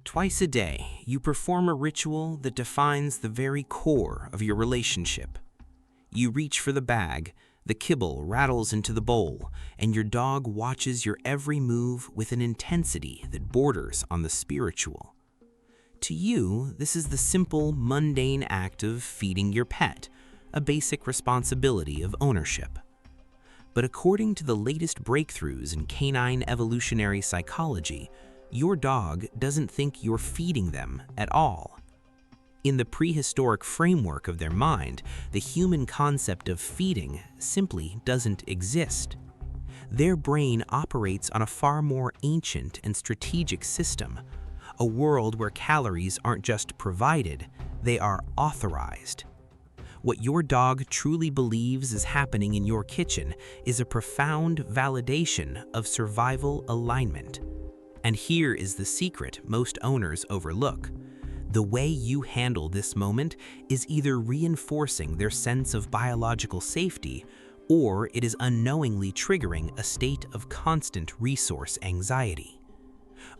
Twice a day, you perform a ritual that defines the very core of your relationship. You reach for the bag, the kibble rattles into the bowl, and your dog watches your every move with an intensity that borders on the spiritual. To you, this is the simple, mundane act of feeding your pet, a basic responsibility of ownership. But according to the latest breakthroughs in canine evolutionary psychology, your dog doesn't think you're feeding them at all. In the prehistoric framework of their mind, the human concept of feeding simply doesn't exist. Their brain operates on a far more ancient and strategic system, a world where calories aren't just provided, they are authorized. What your dog truly believes is happening in your kitchen is a profound validation of survival alignment. And here is the secret most owners overlook. The way you handle this moment is either reinforcing their sense of biological safety, or it is unknowingly triggering a state of constant resource anxiety.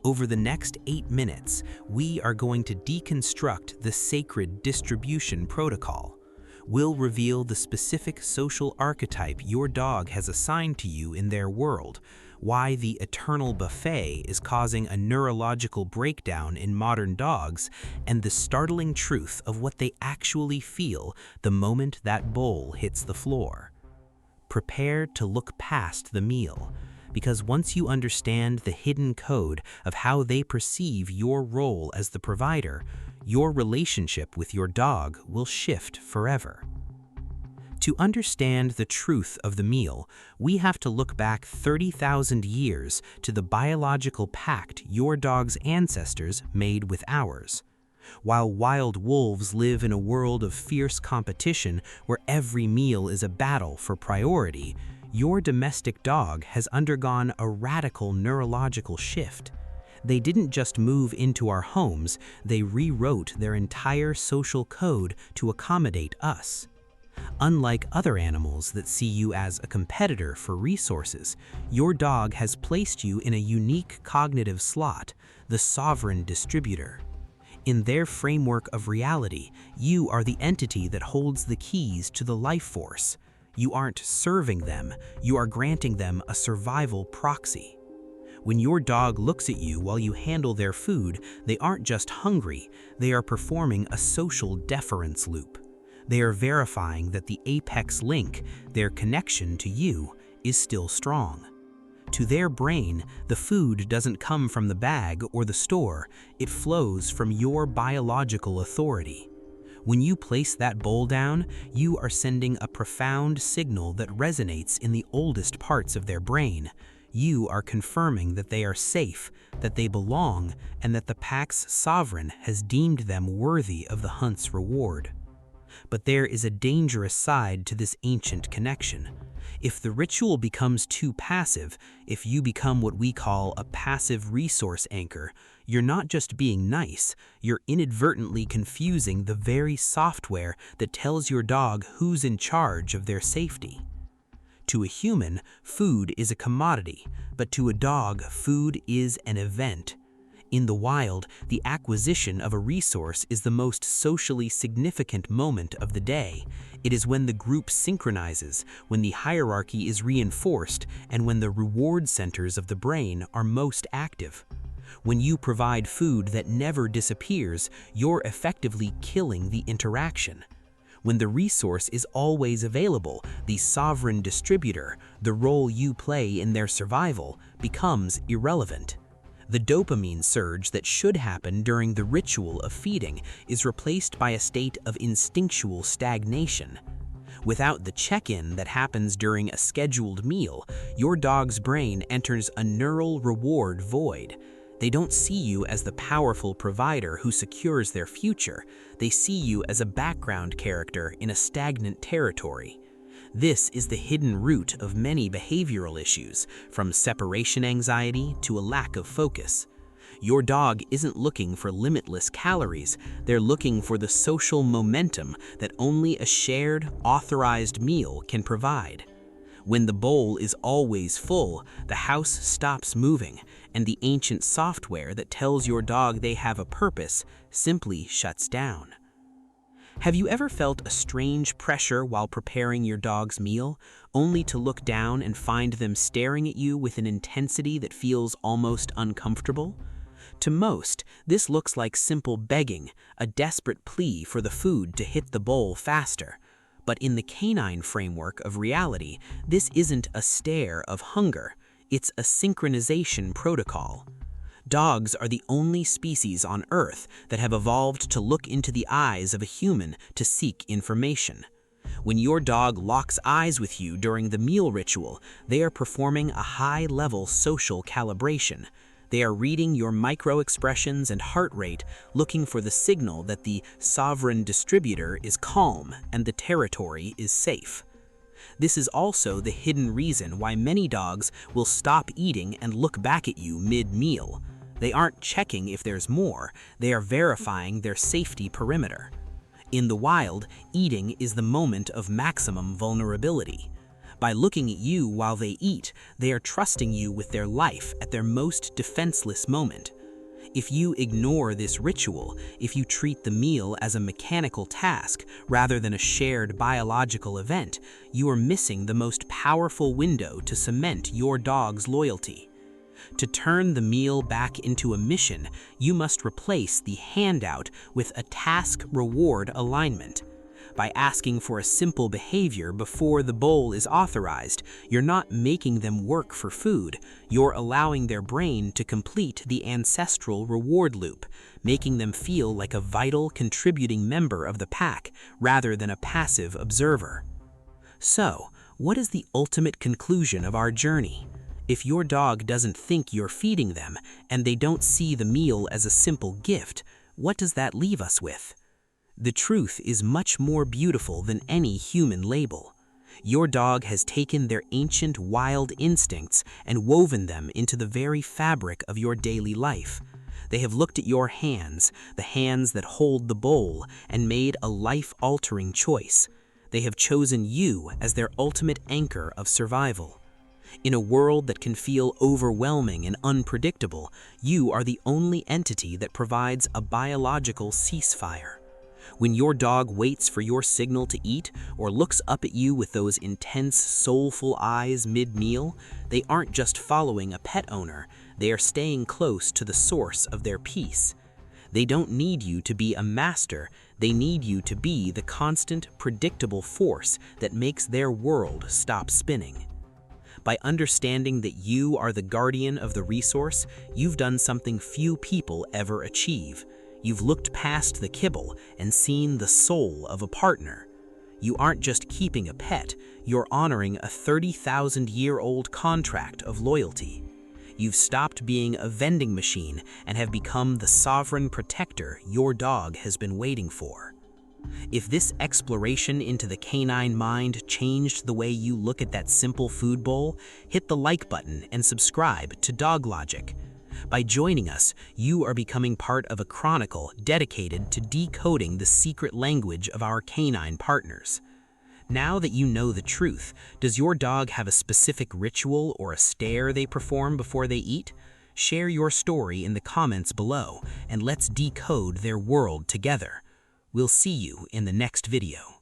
Over the next 8 minutes, we are going to deconstruct the sacred distribution protocol. We'll reveal the specific social archetype your dog has assigned to you in their world, why the eternal buffet is causing a neurological breakdown in modern dogs, and the startling truth of what they actually feel the moment that bowl hits the floor. Prepare to look past the meal, because once you understand the hidden code of how they perceive your role as the provider, your relationship with your dog will shift forever. To understand the truth of the meal, we have to look back 30,000 years to the biological pact your dog's ancestors made with ours. While wild wolves live in a world of fierce competition where every meal is a battle for priority, your domestic dog has undergone a radical neurological shift. They didn't just move into our homes, they rewrote their entire social code to accommodate us. Unlike other animals that see you as a competitor for resources, your dog has placed you in a unique cognitive slot, the sovereign distributor. In their framework of reality, you are the entity that holds the keys to the life force. You aren't serving them, you are granting them a survival proxy. When your dog looks at you while you handle their food, they aren't just hungry, they are performing a social deference loop. They are verifying that the apex link, their connection to you, is still strong. To their brain, the food doesn't come from the bag or the store, it flows from your biological authority. When you place that bowl down, you are sending a profound signal that resonates in the oldest parts of their brain. You are confirming that they are safe, that they belong, and that the pack's sovereign has deemed them worthy of the hunt's reward. But there is a dangerous side to this ancient connection. If the ritual becomes too passive, if you become what we call a passive resource anchor, you're not just being nice, you're inadvertently confusing the very software that tells your dog who's in charge of their safety. To a human, food is a commodity, but to a dog, food is an event. In the wild, the acquisition of a resource is the most socially significant moment of the day. It is when the group synchronizes, when the hierarchy is reinforced, and when the reward centers of the brain are most active. When you provide food that never disappears, you're effectively killing the interaction. When the resource is always available, the sovereign distributor, the role you play in their survival, becomes irrelevant. The dopamine surge that should happen during the ritual of feeding is replaced by a state of instinctual stagnation. Without the check-in that happens during a scheduled meal, your dog's brain enters a neural reward void. They don't see you as the powerful provider who secures their future. They see you as a background character in a stagnant territory. This is the hidden root of many behavioral issues, from separation anxiety to a lack of focus. Your dog isn't looking for limitless calories, they're looking for the social momentum that only a shared, authorized meal can provide. When the bowl is always full, the house stops moving, and the ancient software that tells your dog they have a purpose simply shuts down. Have you ever felt a strange pressure while preparing your dog's meal, only to look down and find them staring at you with an intensity that feels almost uncomfortable? To most, this looks like simple begging, a desperate plea for the food to hit the bowl faster. But in the canine framework of reality, this isn't a stare of hunger, it's a synchronization protocol. Dogs are the only species on Earth that have evolved to look into the eyes of a human to seek information. When your dog locks eyes with you during the meal ritual, they are performing a high-level social calibration. They are reading your micro-expressions and heart rate, looking for the signal that the sovereign distributor is calm and the territory is safe. This is also the hidden reason why many dogs will stop eating and look back at you mid-meal. They aren't checking if there's more, they are verifying their safety perimeter. In the wild, eating is the moment of maximum vulnerability. By looking at you while they eat, they are trusting you with their life at their most defenseless moment. If you ignore this ritual, if you treat the meal as a mechanical task rather than a shared biological event, you are missing the most powerful window to cement your dog's loyalty. To turn the meal back into a mission, you must replace the handout with a task-reward alignment. By asking for a simple behavior before the bowl is authorized, you're not making them work for food, you're allowing their brain to complete the ancestral reward loop, making them feel like a vital, contributing member of the pack rather than a passive observer. So, what is the ultimate conclusion of our journey? If your dog doesn't think you're feeding them, and they don't see the meal as a simple gift, what does that leave us with? The truth is much more beautiful than any human label. Your dog has taken their ancient wild instincts and woven them into the very fabric of your daily life. They have looked at your hands, the hands that hold the bowl, and made a life-altering choice. They have chosen you as their ultimate anchor of survival. In a world that can feel overwhelming and unpredictable, you are the only entity that provides a biological ceasefire. When your dog waits for your signal to eat or looks up at you with those intense, soulful eyes mid-meal, they aren't just following a pet owner, they are staying close to the source of their peace. They don't need you to be a master, they need you to be the constant, predictable force that makes their world stop spinning. By understanding that you are the guardian of the resource, you've done something few people ever achieve. You've looked past the kibble and seen the soul of a partner. You aren't just keeping a pet, you're honoring a 30,000-year-old contract of loyalty. You've stopped being a vending machine and have become the sovereign protector your dog has been waiting for. If this exploration into the canine mind changed the way you look at that simple food bowl, hit the like button and subscribe to Dog Logic. By joining us, you are becoming part of a chronicle dedicated to decoding the secret language of our canine partners. Now that you know the truth, does your dog have a specific ritual or a stare they perform before they eat? Share your story in the comments below, and let's decode their world together. We'll see you in the next video.